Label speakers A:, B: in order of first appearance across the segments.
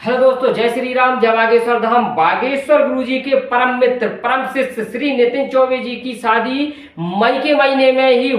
A: Hello दोस्तों, जय श्री राम, जय बागेश्वर धाम। बागेश्वर गुरु जी के परम मित्र परम शिष्य श्री नितिन चौबे जी की शादी मई के महीने में ही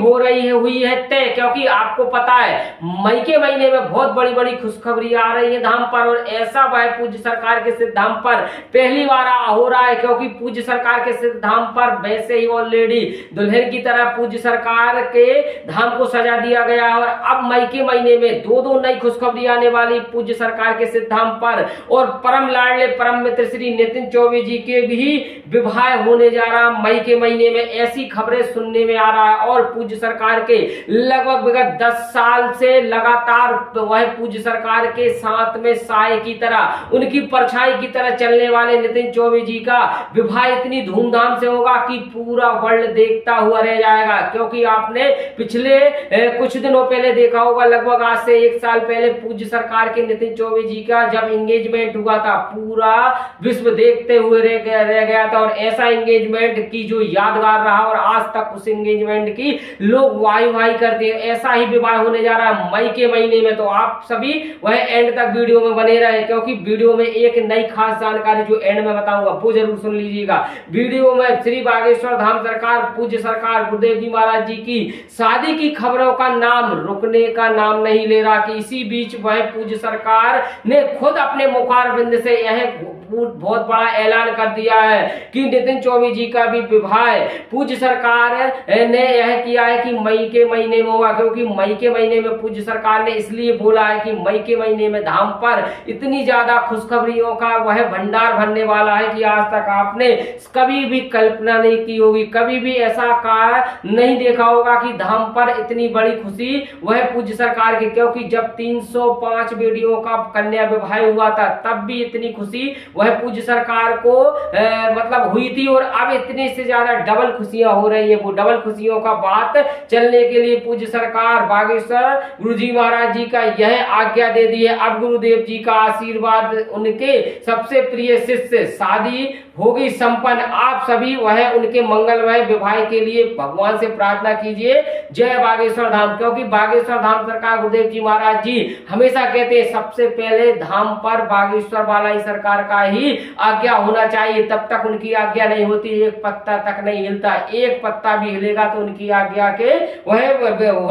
A: हुई है तय। क्योंकि आपको पता है मई के महीने में बहुत बड़ी बड़ी खुशखबरी आ रही है धाम पर, और ऐसा वह पूज्य सरकार के सिद्ध धाम पर पहली बार हो रहा है। क्योंकि पूज्य सरकार के सिद्ध धाम पर वैसे ही ऑलरेडी दुल्हन की तरह पूज्य सरकार के धाम को सजा दिया गया, और अब मई के महीने में दो नई खुशखबरी आने वाली पूज्य सरकार के सिद्ध धाम पर। और परम लाडले परम मित्र श्री नितिन चौबे जी के भी विवाह होने जा रहा मई के महीने में, ऐसी खबरें सुनने में आ रहा है। और पूज्य सरकार के लगभग विगत 10 साल से लगातार वह पूज्य सरकार के साथ में साए की तरह, उनकी परछाई की तरह चलने वाले नितिन चौबे जी का विवाह इतनी धूमधाम से होगा कि पूरा वर्ल्ड देखता हुआ रह जाएगा। क्योंकि आपने पिछले कुछ दिनों पहले देखा होगा, लगभग आज से 1 साल पहले पूज्य सरकार के नितिन चौबे जी का जब एंगेजमेंट हुआ था, पूरा विश्व देखते हुए रह गया था। और ऐसा एंगेजमेंट की जो यादगार रहा, और आज तक उस एंगेजमेंट की लोग वाई करते हैं। ऐसा ही विवाह होने जा रहा है मई के महीने में। तो आप सभी वह एंड तक वीडियो में बने रहे, क्योंकि वीडियो में एक नई खास जानकारी जो एंड में बताऊंगा वो जरूर सुन लीजिएगा। वीडियो में श्री बागेश्वर धाम सरकार पूज्य सरकार गुरुदेव जी महाराज जी की शादी की खबरों का नाम रुकने का नाम नहीं ले रहा कि इसी बीच वह पूज्य सरकार ने खुद अपने मुखारबिंद से यह बहुत बड़ा ऐलान कर दिया है कि नितिन चौबे जी का भी विवाह पूज्य सरकार ने यह किया है कि मई के महीने में होगा। क्योंकि मई के महीने में पूज्य सरकार ने इसलिए बोला है कि मई के महीने में धाम पर इतनी ज्यादा खुशखबरियों का वह भंडार भरने वाला है कि आज तक आपने कभी भी कल्पना नहीं की होगी, कभी भी ऐसा नहीं देखा होगा कि धाम पर इतनी बड़ी खुशी वह पूज्य सरकार की। क्योंकि जब 305 बेटियों का कन्या विवाह हुआ था तब भी इतनी खुशी वह पूज्य सरकार को मतलब हुई थी, और अब इतने से ज्यादा डबल खुशियां हो रही है। वो डबल खुशियों का बात चलने के लिए पूज्य सरकार बागेश्वर गुरु जी महाराज जी का यह आज्ञा दे दी है। अब गुरुदेव जी का आशीर्वाद, उनके सबसे प्रिय शिष्य, शादी होगी संपन्न। आप सभी वह उनके मंगलमय विवाह के लिए भगवान से प्रार्थना कीजिए। जय बागेश्वर धाम। क्योंकि बागेश्वर धाम सरकार गुरुदेव जी महाराज जी हमेशा कहते हैं सबसे पहले धाम पर बागेश्वर बालाई सरकार का ही आज्ञा होना चाहिए, तब तक उनकी आज्ञा नहीं होती। एक पत्ता तक नहीं हिलता, एक पत्ता भी हिलेगा तो उनकी आज्ञा के वह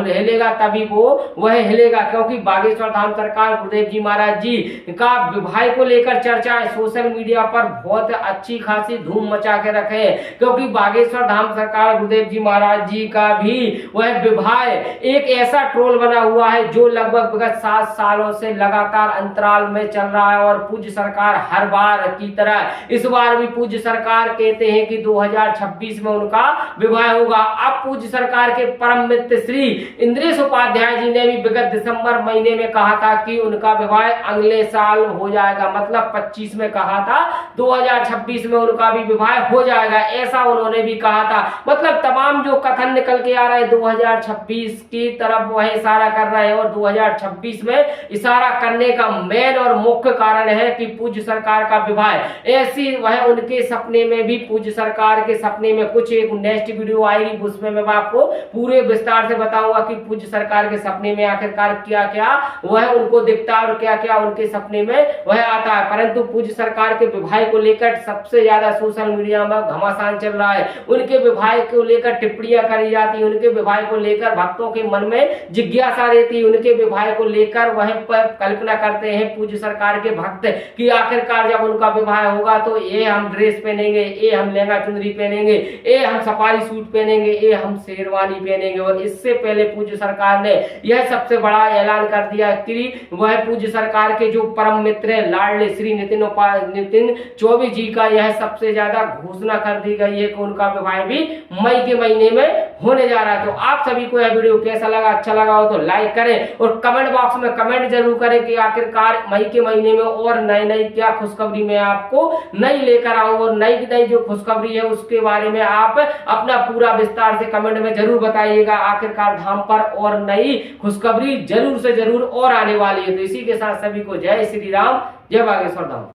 A: हिलेगा, तभी वो वह हिलेगा। क्योंकि बागेश्वर धाम सरकार गुरुदेव जी महाराज जी का विवाह को लेकर चर्चा है सोशल मीडिया पर बहुत अच्छी खासी धूम मचा के रखे। क्योंकि बागेश्वर धाम सरकार गुरुदेव जी महाराज जी का भी वह विवाह एक ऐसा ट्रोल बना हुआ है जो लगभग विगत 7 सालों से लगातार अंतराल में चल रहा है। और पूज्य सरकार हर बार की तरह इस बार भी पूज्य सरकार कहते हैं कि 2026 में उनका विवाह होगा। अब पूज्य सरकार के परम मित्र श्री इंद्रेश उपाध्याय जी ने भी विगत दिसंबर महीने में कहा था कि उनका विवाह अगले साल हो जाएगा, मतलब 25 में कहा था, 2026 में उनका भी विवाह हो जाएगा, ऐसा उन्होंने भी कहा था। मतलब तमाम जो कथन निकल के आ रहे हैं 2026 की तरफ वह इशारा कर रहे हैं। और 2026 में इशारा करने का मेन और मुख्य कारण है कि पूज्य सरकार का विवाह ऐसी वह उनके सपने में भी, पूज्य सरकार के सपने में कुछ एक नेक्स्ट वीडियो आएगी उसमें मैं आपको पूरे विस्तार से बताऊंगा कि पूज्य सरकार के सपने में आखिरकार क्या क्या वह उनको दिखता है और क्या क्या उनके सपने में वह आता है। परंतु पूज्य सरकार के विवाह को लेकर सबसे ज्यादा सोशल मीडिया में घमासान चल रहा है। उनके विवाह को लेकर टिप्पणियां करी जाती है, उनके विवाह को लेकर भक्तों के मन में जिज्ञासा रहती है, उनके विवाह को लेकर वह कल्पना करते हैं पूज्य सरकार के भक्त कि आखिरकार जब उनका विवाह होगा तो ये हम ड्रेस पहनेंगे, ये हम लहंगा चुनरी पहनेंगे, ये हम सफारी सूट पहनेंगे, ये हम शेरवानी पहनेंगे। और इससे पहले पूज्य सरकार ने यह सबसे बड़ा ऐलान कर दिया कि वह पूज्य सरकार के जो परम मित्र है लाडले श्री नितिन चौबे जी का यह सबसे ज्यादा घोषणा कर दी गई है कि उनका विवाह भी मई के महीने में होने जा रहा है। तो आप सभी को यह वीडियो कैसा लगा, अच्छा लगा हो तो लाइक करें, और कमेंट बॉक्स में कमेंट जरूर करें कि आखिरकार मई के महीने में और नई क्या खुशखबरी मैं आपको नई लेकर आऊं, और नई जो खुशखबरी है उसके बारे में आप अपना पूरा विस्तार से कमेंट में जरूर बताइएगा। आखिरकार धाम पर और नई खुशखबरी जरूर से जरूर और आने वाली है। तो इसी के साथ सभी को जय श्री राम, जय बागेश्वर धाम।